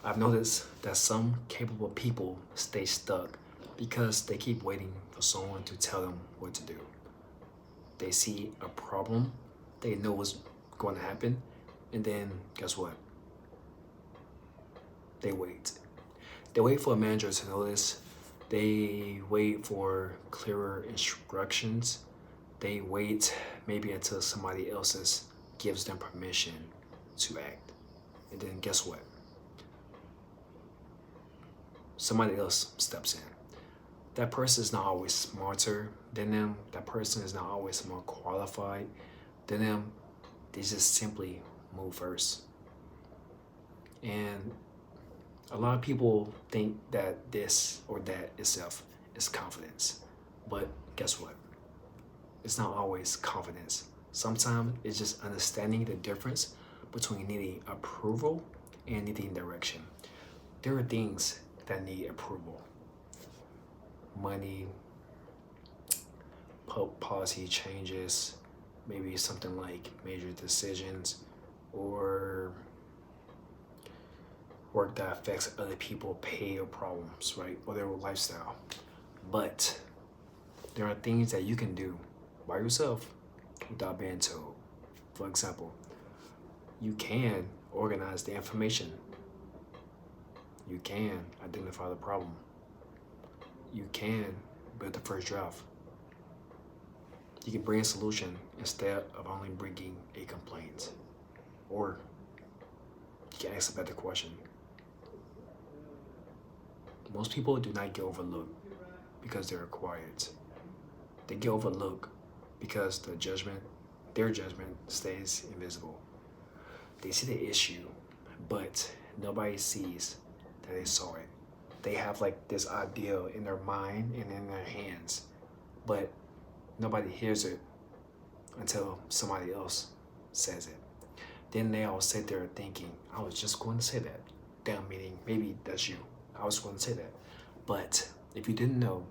I've noticed that some capable people stay stuck because they keep waiting for someone to tell them what to do. They see a problem, they know what's going to happen, and then guess what? They wait. They wait for a manager to notice. They wait for clearer instructions. They wait maybe until somebody else gives them permission to act. And then guess what? Somebody else steps in. That person is not always smarter than them. That person is not always more qualified than them. They just simply move first. And a lot of people think that this or that itself is confidence. But guess what? It's not always confidence. Sometimes it's just understanding the difference between needing approval and needing direction. There are things that need approval. Money, policy changes, maybe something like major decisions, or work that affects other people, pay or problems, right? Or their lifestyle. But there are things that you can do by yourself without being told. For example, you can organize the information. You can identify the problem. You can build the first draft. You can bring a solution instead of only bringing a complaint. Or you can ask a better question. Most people do not get overlooked because they're quiet. They get overlooked because their judgment stays invisible. They see the issue, but nobody sees that they saw it. They have like this idea in their mind and in their hands, but nobody hears it until somebody else says it. Then they all sit there thinking, I was just going to say that. Damn, meaning maybe that's you. I was going to say that. But if you didn't know,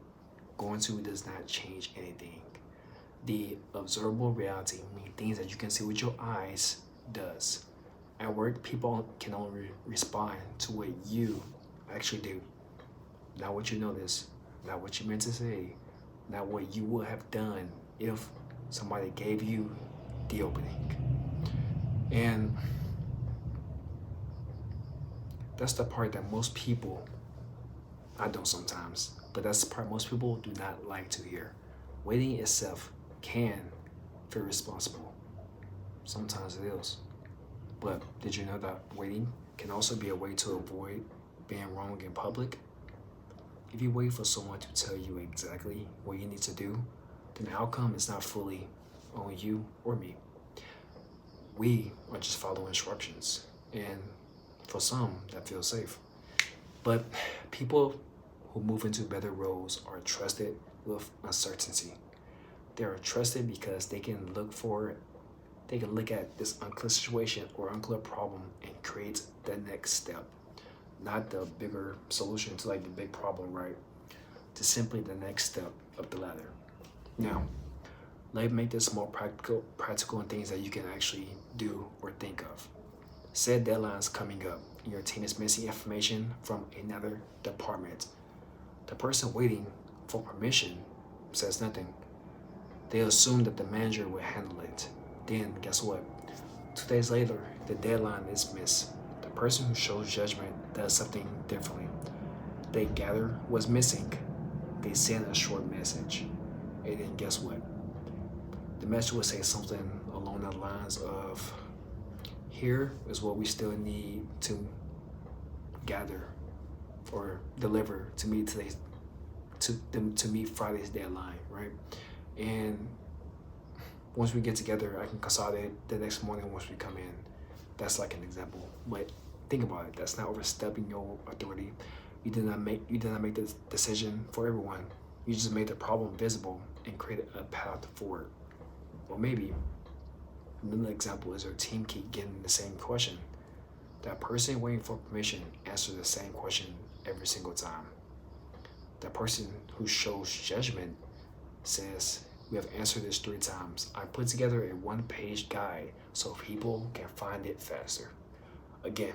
going to does not change anything. The observable reality, meaning things that you can see with your eyes, does. At work, people can only respond to what you actually do. Not what you notice, not what you meant to say, not what you would have done if somebody gave you the opening. And that's the part that most people, I don't sometimes, but that's the part most people do not like to hear. Waiting itself can feel responsible. Sometimes it is. But did you know that waiting can also be a way to avoid being wrong in public? If you wait for someone to tell you exactly what you need to do, then the outcome is not fully on you or me. We are just following instructions, and for some, that feels safe. But people who move into better roles are trusted with uncertainty. They are trusted because they can look at this unclear situation or unclear problem and create the next step. Not the bigger solution to like the big problem, right? To simply the next step up the ladder. Now, let me make this more practical and things that you can actually do or think of. Set deadlines coming up and your team is missing information from another department. The person waiting for permission says nothing. They assume that the manager will handle it. Then guess what? 2 days later, the deadline is missed. The person who shows judgment does something differently. They gather what's missing. They send a short message. And then guess what? The message will say something along the lines of, here is what we still need to gather or deliver to meet to meet Friday's deadline, right? And once we get together, I can consolidate the next morning once we come in. That's like an example. But think about it. That's not overstepping your authority. You did not make the decision for everyone. You just made the problem visible and created a path forward. Or maybe another example is your team keep getting the same question. That person waiting for permission answers the same question every single time. That person who shows judgment says, we have answered this 3 times. I put together a 1-page guide so people can find it faster. Again,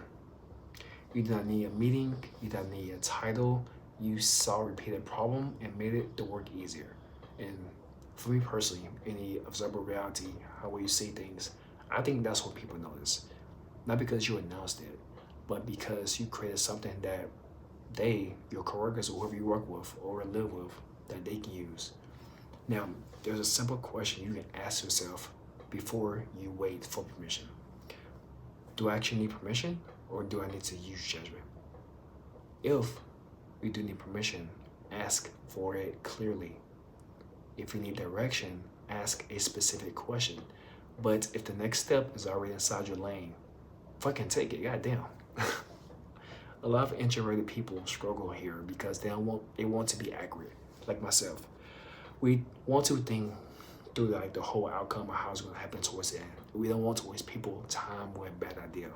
You do not need a meeting, you do not need a title. You saw a repeated problem and made it the work easier. And for me personally, in the observable reality, how you see things, I think that's what people notice. Not because you announced it, but because you created something that they, your coworkers, or whoever you work with or live with, that they can use. Now, there's a simple question you can ask yourself before you wait for permission. Do I actually need permission, or do I need to use judgment? If you do need permission, ask for it clearly. If you need direction, ask a specific question. But if the next step is already inside your lane, fucking take it, goddamn. A lot of introverted people struggle here because they want to be accurate, like myself. We want to think through like the whole outcome of how it's gonna happen towards the end. We don't want to waste people's time with a bad idea.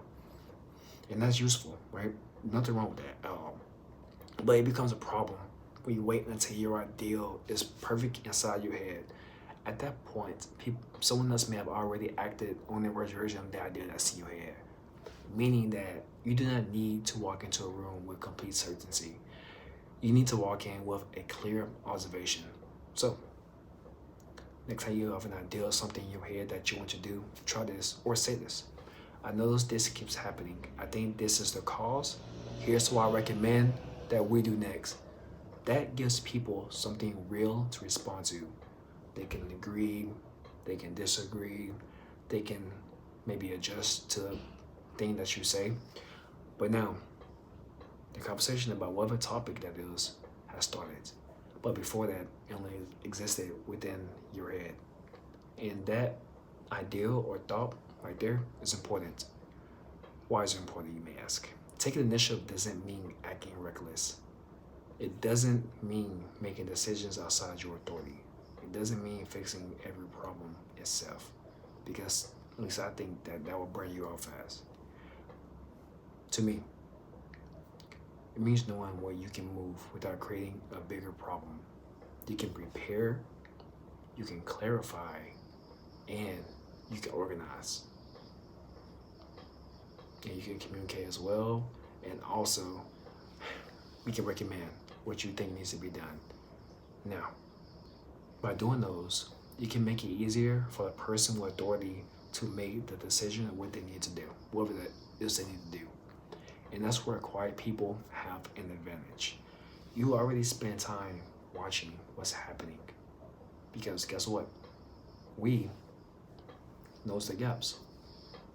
And that's useful, right? Nothing wrong with that at all. But it becomes a problem when you wait until your ideal is perfect inside your head. At that point, someone else may have already acted on their version of the idea that's in your head. Meaning that you do not need to walk into a room with complete certainty. You need to walk in with a clear observation. So, next time you have an idea or something in your head that you want to do, try this or say this. I notice this keeps happening. I think this is the cause. Here's what I recommend that we do next. That gives people something real to respond to. They can agree, they can disagree, they can maybe adjust to the thing that you say. But now, the conversation about whatever topic that is has started. But before that, it only existed within your head. And that ideal or thought right there is important. Why is it important, you may ask? Taking initiative doesn't mean acting reckless. It doesn't mean making decisions outside your authority. It doesn't mean fixing every problem itself. Because at least I think that will burn you out fast. To me, it means knowing where you can move without creating a bigger problem. You can prepare, you can clarify, and you can organize. And you can communicate as well, and also we can recommend what you think needs to be done. Now, by doing those, you can make it easier for the person with authority to make the decision of what they need to do, whatever that is they need to do. And that's where quiet people have an advantage. You already spend time watching what's happening. Because guess what? We knows the gaps.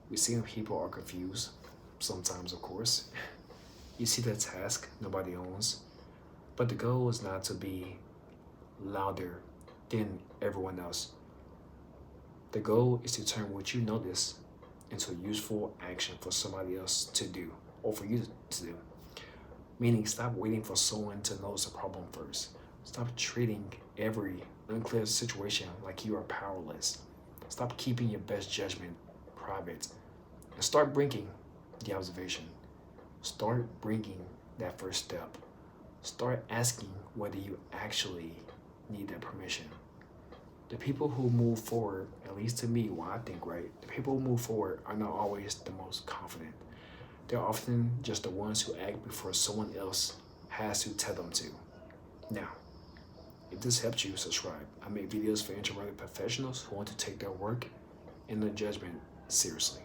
We see when people are confused, sometimes of course. You see the task nobody owns. But the goal is not to be louder than everyone else. The goal is to turn what you notice into a useful action for somebody else to do, or for you to do. Meaning, stop waiting for someone to notice a problem first. Stop treating every unclear situation like you are powerless. Stop keeping your best judgment private. And start bringing the observation. Start bringing that first step. Start asking whether you actually need that permission. The people who move forward, at least to me, what I think, right? The people who move forward are not always the most confident. They're often just the ones who act before someone else has to tell them to. Now, if this helped you, subscribe. I make videos for introverted professionals who want to take their work and their judgment seriously.